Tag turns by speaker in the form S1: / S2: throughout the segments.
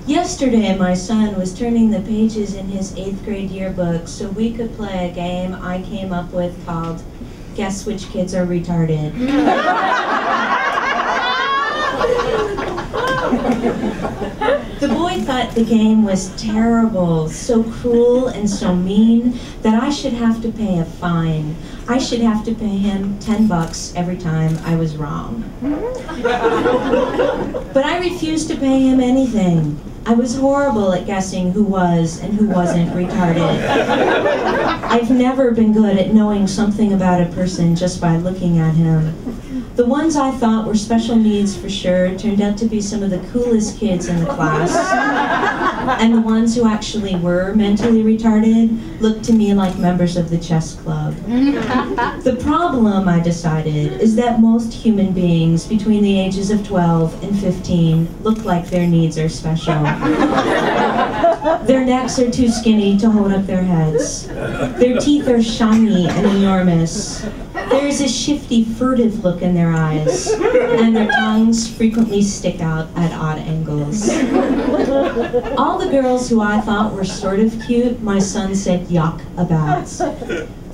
S1: Yesterday, my son was turning the pages in his 8th grade yearbook so we could play a game I came up with called Guess Which Kids Are Retarded. The boy thought the game was terrible, so cruel and so mean that I should have to pay a fine. I should have to pay him $10 every time I was wrong. But I refused to pay him anything. I was horrible at guessing who was and who wasn't retarded. I've never been good at knowing something about a person just by looking at him. The ones I thought were special needs for sure turned out to be some of the coolest kids in the class. And the ones who actually were mentally retarded looked to me like members of the chess club. The problem, I decided, is that most human beings between the ages of 12 and 15 look like their needs are special. Their necks are too skinny to hold up their heads. Their teeth are shiny and enormous. There is a shifty, furtive look in their eyes, and their tongues frequently stick out at odd angles. All the girls who I thought were sort of cute, my son said yuck about.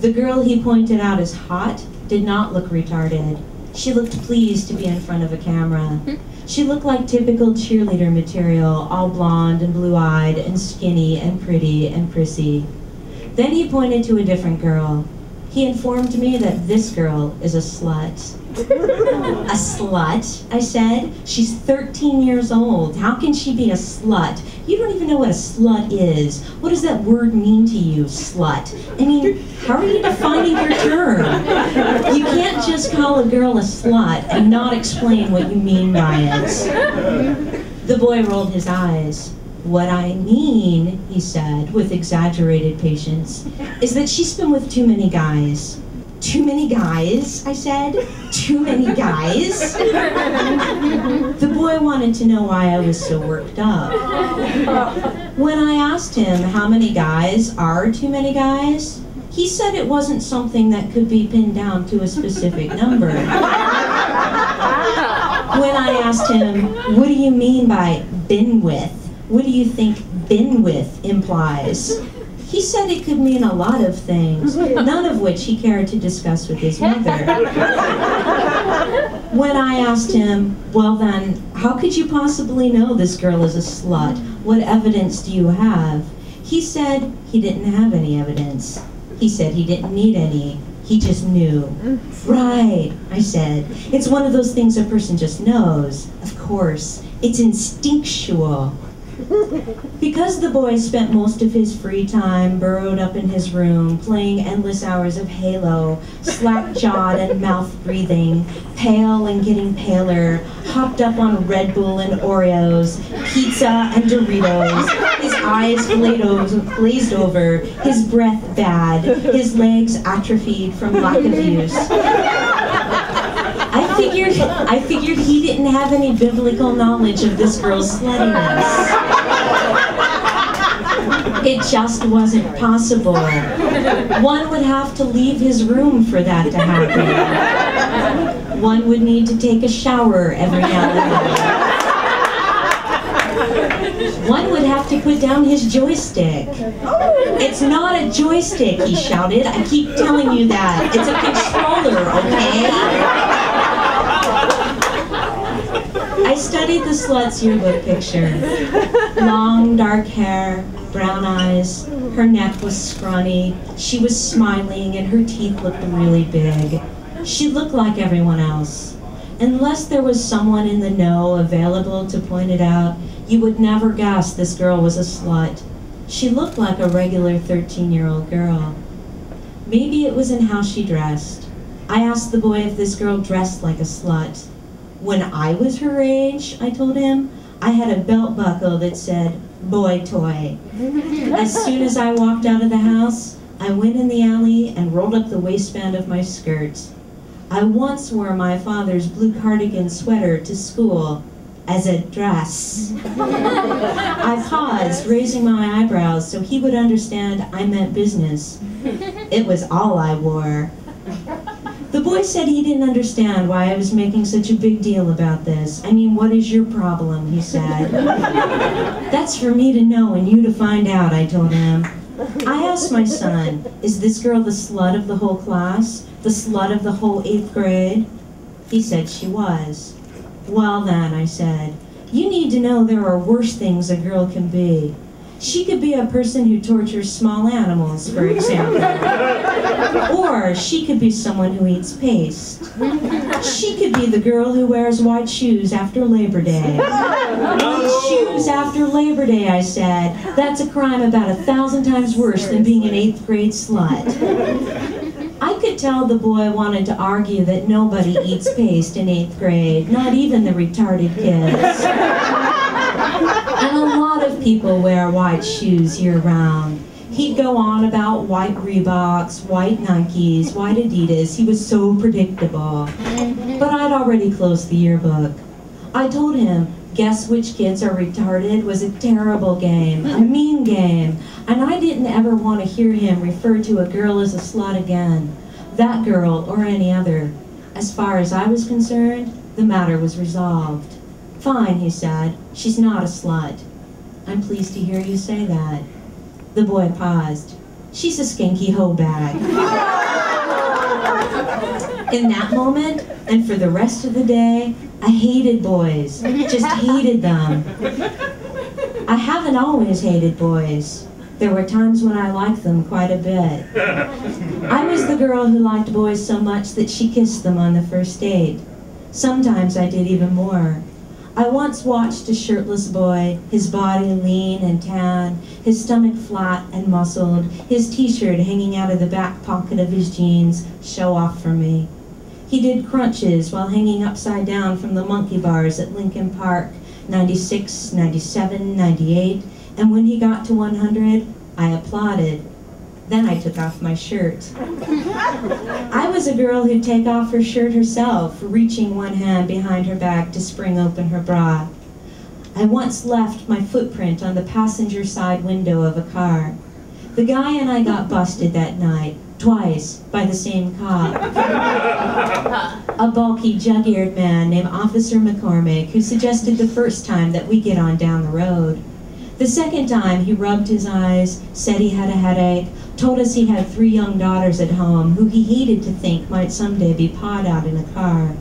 S1: The girl he pointed out as hot did not look retarded. She looked pleased to be in front of a camera. She looked like typical cheerleader material, all blonde and blue-eyed and skinny and pretty and prissy. Then he pointed to a different girl. He informed me that this girl is a slut. A slut? I said. She's 13 years old. How can she be a slut? You don't even know what a slut is. What does that word mean to you, slut? I mean, how are you defining your term? You can't just call a girl a slut and not explain what you mean by it. The boy rolled his eyes. What I mean, he said, with exaggerated patience, is that she's been with too many guys. Too many guys, I said. Too many guys? The boy wanted to know why I was so worked up. When I asked him how many guys are too many guys, he said it wasn't something that could be pinned down to a specific number. When I asked him, what do you mean by been with? What do you think been with implies? He said it could mean a lot of things, none of which he cared to discuss with his mother. When I asked him, well then, how could you possibly know this girl is a slut? What evidence do you have? He said he didn't have any evidence. He said he didn't need any. He just knew. Right, I said. It's one of those things a person just knows. Of course, it's instinctual. Because the boy spent most of his free time burrowed up in his room, playing endless hours of Halo, slack-jawed and mouth-breathing, pale and getting paler, hopped up on Red Bull and Oreos, pizza and Doritos, his eyes glazed over, his breath bad, his legs atrophied from lack of use. I figured he didn't have any biblical knowledge of this girl's sluttiness. It just wasn't possible. One would have to leave his room for that to happen. One would need to take a shower every now and then. One would have to put down his joystick. It's not a joystick, he shouted. I keep telling you that. It's a controller, okay? I studied the slut's yearbook picture. Long, dark hair, brown eyes, her neck was scrawny, she was smiling, and her teeth looked really big. She looked like everyone else. Unless there was someone in the know available to point it out, you would never guess this girl was a slut. She looked like a regular 13-year-old girl. Maybe it was in how she dressed. I asked the boy if this girl dressed like a slut. When I was her age, I told him, I had a belt buckle that said, boy toy. As soon as I walked out of the house, I went in the alley and rolled up the waistband of my skirt. I once wore my father's blue cardigan sweater to school as a dress. I paused, raising my eyebrows so he would understand I meant business. It was all I wore. The boy said he didn't understand why I was making such a big deal about this. I mean, what is your problem, he said. That's for me to know and you to find out, I told him. I asked my son, is this girl the slut of the whole class? The slut of the whole 8th grade? He said she was. Well then, I said, you need to know there are worse things a girl can be. She could be a person who tortures small animals, for example. Or she could be someone who eats paste. She could be the girl who wears white shoes after Labor Day. White shoes after Labor Day, I said. That's a crime about 1,000 times worse than being an 8th grade slut. I could tell the boy wanted to argue that nobody eats paste in 8th grade, not even the retarded kids. And a lot of people wear white shoes year-round. He'd go on about white Reeboks, white Nikes, white Adidas. He was so predictable. But I'd already closed the yearbook. I told him, Guess Which Kids Are Retarded was a terrible game, a mean game, and I didn't ever want to hear him refer to a girl as a slut again. That girl or any other. As far as I was concerned, the matter was resolved. Fine, he said, she's not a slut. I'm pleased to hear you say that. The boy paused. She's a skanky hoe bag. In that moment, and for the rest of the day, I hated boys. Just hated them. I haven't always hated boys. There were times when I liked them quite a bit. I was the girl who liked boys so much that she kissed them on the first date. Sometimes I did even more. I once watched a shirtless boy, his body lean and tan, his stomach flat and muscled, his t-shirt hanging out of the back pocket of his jeans, show off for me. He did crunches while hanging upside down from the monkey bars at Lincoln Park, 96, 97, 98, and when he got to 100, I applauded. Then I took off my shirt. I was a girl who'd take off her shirt herself, reaching one hand behind her back to spring open her bra. I once left my footprint on the passenger side window of a car. The guy and I got busted that night, twice, by the same cop. A bulky, jug-eared man named Officer McCormick, who suggested the first time that we get on down the road. The second time, he rubbed his eyes, said he had a headache, told us he had 3 young daughters at home who he hated to think might someday be pawed out in a car.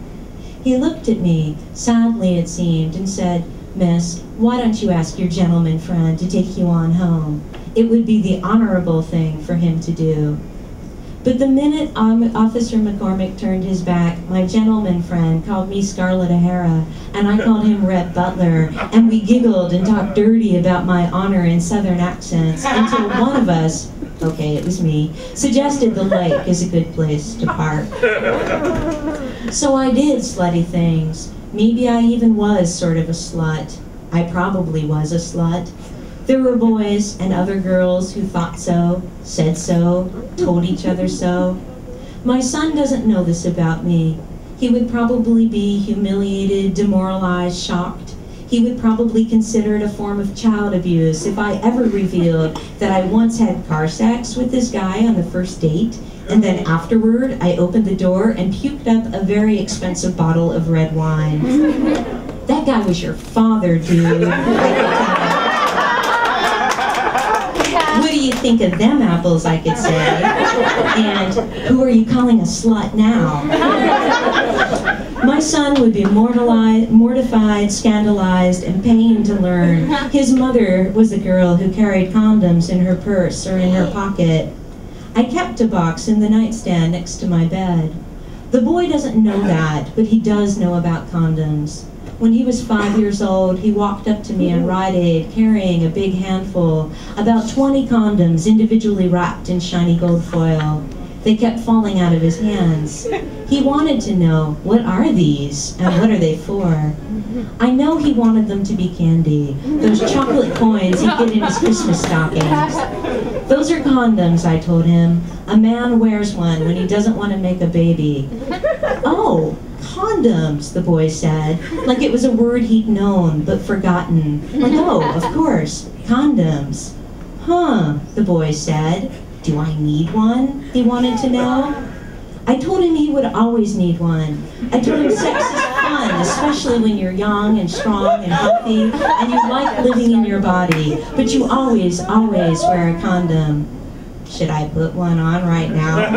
S1: He looked at me, sadly it seemed, and said, "Miss, why don't you ask your gentleman friend to take you on home? It would be the honorable thing for him to do." But the minute Officer McCormick turned his back, my gentleman friend called me Scarlett O'Hara, and I called him Rhett Butler, and we giggled and talked dirty about my honor in Southern accents until one of us, okay, it was me, suggested the lake is a good place to park. So I did slutty things. Maybe I even was sort of a slut. I probably was a slut. There were boys and other girls who thought so, said so, told each other so. My son doesn't know this about me. He would probably be humiliated, demoralized, shocked. He would probably consider it a form of child abuse if I ever revealed that I once had car sex with this guy on the first date, and then afterward I opened the door and puked up a very expensive bottle of red wine. That guy was your father, dude. What do you think of them apples, I could say? And who are you calling a slut now? My son would be mortified, scandalized, and pained to learn his mother was a girl who carried condoms in her purse or in her pocket. I kept a box in the nightstand next to my bed. The boy doesn't know that, but he does know about condoms. When he was 5 years old, he walked up to me on Rite Aid carrying a big handful, about 20 condoms individually wrapped in shiny gold foil. They kept falling out of his hands. He wanted to know, what are these and what are they for? I know he wanted them to be candy, those chocolate coins he'd get in his Christmas stockings. Those are condoms, I told him. A man wears one when he doesn't want to make a baby. Oh, condoms, the boy said, like it was a word he'd known but forgotten. Like, oh, of course, condoms. Huh, the boy said. Do I need one? He wanted to know. I told him he would always need one. I told him sex is fun, especially when you're young and strong and healthy and you like living in your body, but you always, always wear a condom. Should I put one on right now?